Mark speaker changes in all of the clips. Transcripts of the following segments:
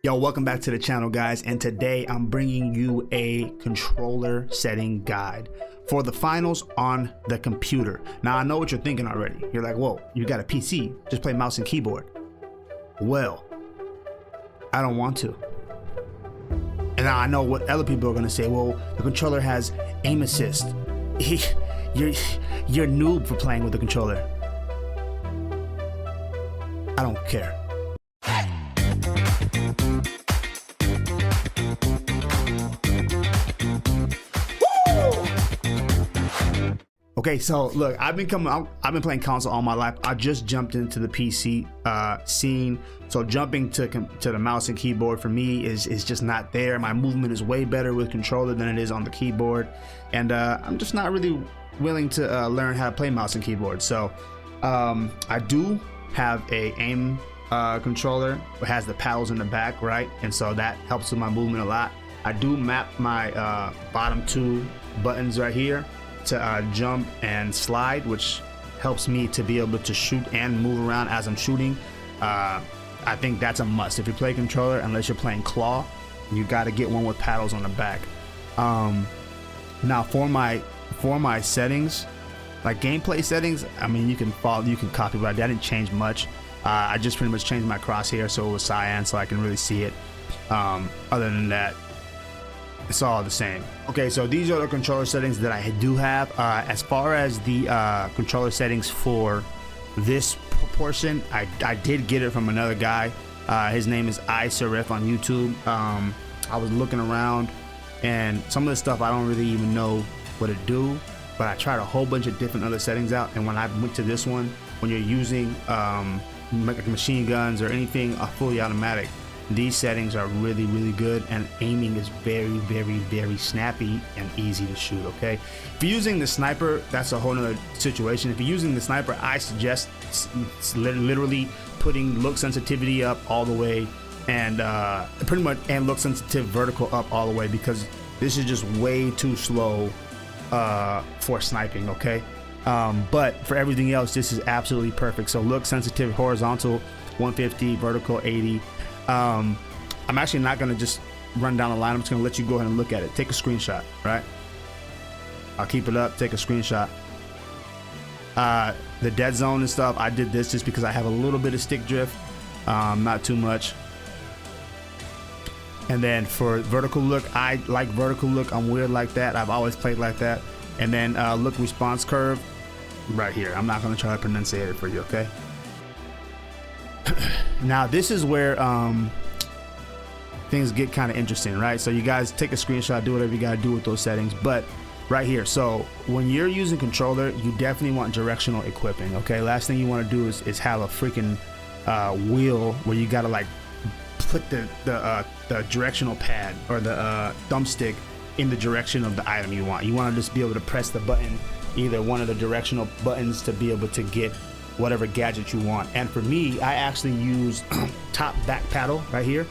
Speaker 1: Yo, welcome back to the channel, guys, and today I'm bringing you a controller setting guide for the finals on the computer. Now, I know what you're thinking already. You're like, whoa, you got a PC, just play mouse and keyboard. Well, I don't want to. And now I know what other people are gonna say. Well, the controller has aim assist. You're noob for playing with the controller. I don't care. Okay, so look, I've been playing console all my life. I just jumped into the PC scene, so jumping to the mouse and keyboard for me is just not there. My movement is way better with controller than it is on the keyboard, and I'm just not really willing to learn how to play mouse and keyboard. So I do have a aim controller. It has the paddles in the back, right? And so that helps with my movement a lot. I do map my bottom two buttons right here to jump and slide, which helps me to be able to shoot and move around as I'm shooting. I think that's a must. If you play controller, unless you're playing claw, you got to get one with paddles on the back. Now for my settings, like gameplay settings, I mean, you can copy, but I didn't change much. I just pretty much changed my crosshair so it was cyan, so I can really see it. Other than that, it's all the same. Okay, so these are the controller settings that I do have. As far as the controller settings for this portion, I did get it from another guy. His name is iSerif on YouTube. I was looking around, and some of the stuff I don't really even know what to do, but I tried a whole bunch of different other settings out, and when I went to this one, when you're using machine guns or anything fully automatic, these settings are really good, and aiming is very snappy and easy to shoot. Okay, if you're using the sniper, that's a whole nother situation. If you're using the sniper, I suggest literally putting look sensitivity up all the way, and pretty much, and look sensitive vertical up all the way, because this is just way too slow for sniping. Okay, but for everything else, this is absolutely perfect. So look sensitive horizontal 150, vertical 80. I'm actually not gonna just run down the line. I'm just gonna let you go ahead and look at it. Take a screenshot, right? I'll keep it up, take a screenshot. The dead zone and stuff, I did this just because I have a little bit of stick drift, not too much. And then for vertical look, I like vertical look. I'm weird like that. I've always played like that. And then look response curve right here. I'm not gonna try to pronunciate it for you, okay? Now this is where things get kind of interesting, right? So you guys take a screenshot, do whatever you gotta do with those settings, but right here, so when you're using controller, you definitely want directional equipping. Okay, last thing you want to do is have a freaking wheel where you gotta like put the directional pad or the thumbstick in the direction of the item you want. You want to just be able to press the button, either one of the directional buttons, to be able to get whatever gadget you want. And for me, I actually use top back paddle right here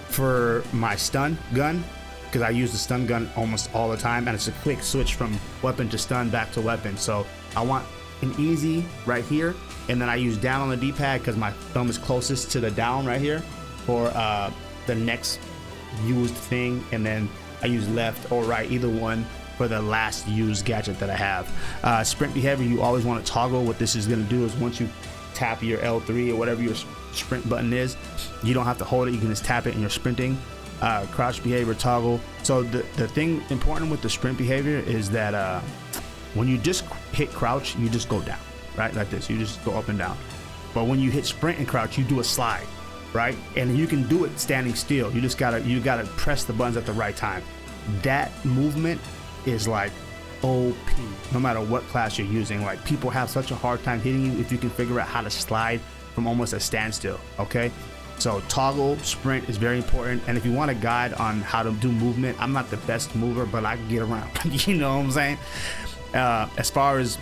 Speaker 1: for my stun gun, because I use the stun gun almost all the time, and it's a quick switch from weapon to stun back to weapon. So I want an easy right here, and then I use down on the D-pad because my thumb is closest to the down right here for the next used thing, and then I use left or right, either one, for the last used gadget that I have. Sprint behavior, you always want to toggle. What this is going to do is once you tap your L3 or whatever your sprint button is, you don't have to hold it, you can just tap it and you're sprinting. Crouch behavior toggle. So the thing important with the sprint behavior is that when you just hit crouch, you just go down, right? Like this, you just go up and down. But when you hit sprint and crouch, you do a slide, right? And you can do it standing still. You gotta press the buttons at the right time. That movement is like OP, no matter what class you're using. Like, people have such a hard time hitting you if you can figure out how to slide from almost a standstill. Okay, so toggle sprint is very important. And if you want a guide on how to do movement, I'm not the best mover, but I can get around. You know what I'm saying? As far as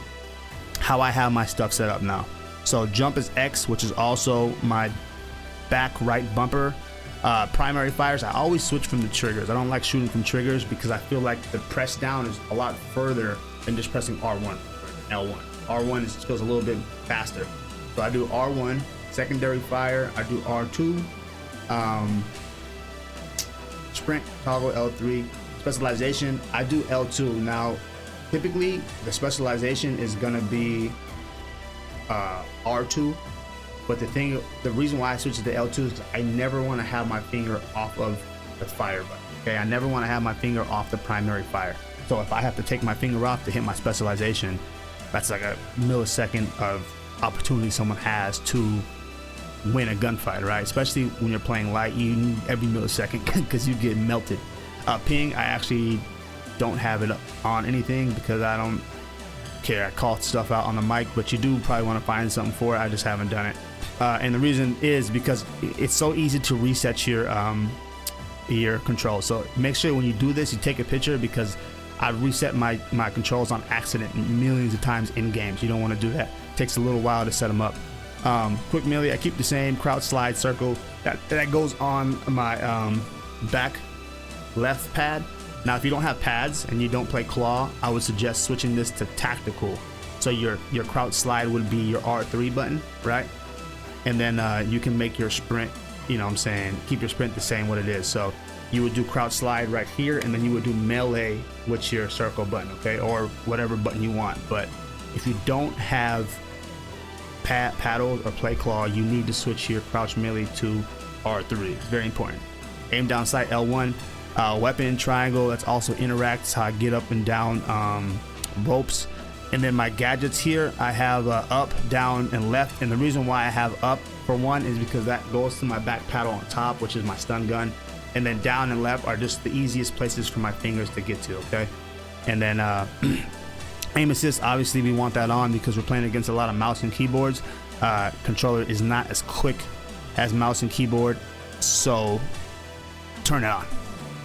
Speaker 1: how I have my stuff set up now, so jump is X, which is also my back right bumper. Primary fires, I always switch from the triggers. I don't like shooting from triggers because I feel like the press down is a lot further than just pressing R1, L1. R1 feels a little bit faster. So I do R1, secondary fire, I do R2, sprint, toggle L3. Specialization, I do L2. Now, typically the specialization is gonna be R2, but the reason why I switch to L2 is I never want to have my finger off of the fire button. Okay, I never want to have my finger off the primary fire. So if I have to take my finger off to hit my specialization, that's like a millisecond of opportunity someone has to win a gunfight, right? Especially when you're playing light, you need every millisecond because you get melted. Ping, I actually don't have it on anything because I don't care. I call stuff out on the mic, but you do probably want to find something for it. I just haven't done it. And the reason is because it's so easy to reset your control. So make sure when you do this, you take a picture, because I've reset my controls on accident millions of times in games. You don't want to do that. It takes a little while to set them up. Quick melee, I keep the same crouch, slide, circle. That goes on my back left pad. Now, if you don't have pads and you don't play claw, I would suggest switching this to tactical. So your crouch slide would be your R3 button, right? And then you can make your sprint, you know what I'm saying, keep your sprint the same what it is. So you would do crouch slide right here, and then you would do melee with your circle button, okay? Or whatever button you want. But if you don't have paddles or play claw, you need to switch your crouch melee to R3. It's very important. Aim down sight L1. Weapon triangle, that's also interacts how I get up and down ropes. And then my gadgets here, I have up, down, and left. And the reason why I have up for one is because that goes to my back paddle on top, which is my stun gun. And then down and left are just the easiest places for my fingers to get to, okay? And then aim assist, obviously we want that on because we're playing against a lot of mouse and keyboards. Controller is not as quick as mouse and keyboard, so turn it on.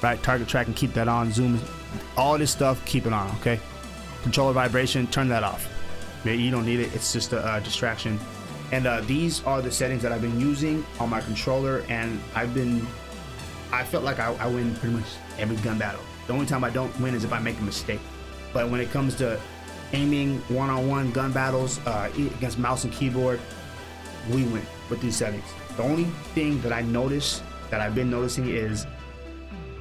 Speaker 1: Right, target track and keep that on. Zoom, all this stuff, keep it on, okay? Controller vibration, turn that off. You don't need it, it's just a distraction. And these are the settings that I've been using on my controller, and I felt like I win pretty much every gun battle. The only time I don't win is if I make a mistake. But when it comes to aiming one-on-one gun battles against mouse and keyboard, we win with these settings. The only thing that I've been noticing is,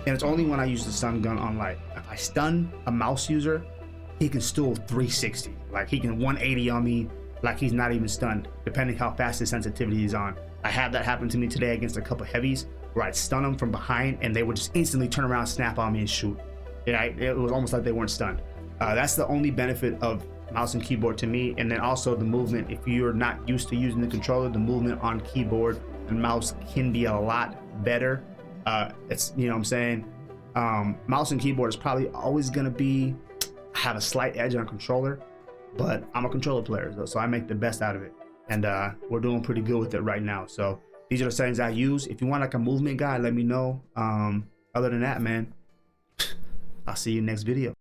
Speaker 1: and it's only when I use the stun gun on light. If I stun a mouse user, he can still 360. Like he can 180 on me like he's not even stunned, depending how fast his sensitivity is on. I had that happen to me today against a couple heavies where I'd stun them from behind and they would just instantly turn around, snap on me and shoot. Yeah, it was almost like they weren't stunned. That's the only benefit of mouse and keyboard to me. And then also the movement. If you're not used to using the controller, the movement on keyboard and mouse can be a lot better. It's, you know what I'm saying, mouse and keyboard is probably always gonna have a slight edge on controller, but I'm a controller player though, so I make the best out of it, and we're doing pretty good with it right now. So these are the settings I use. If you want like a movement guide, let me know. Other than that, man, I'll see you next video.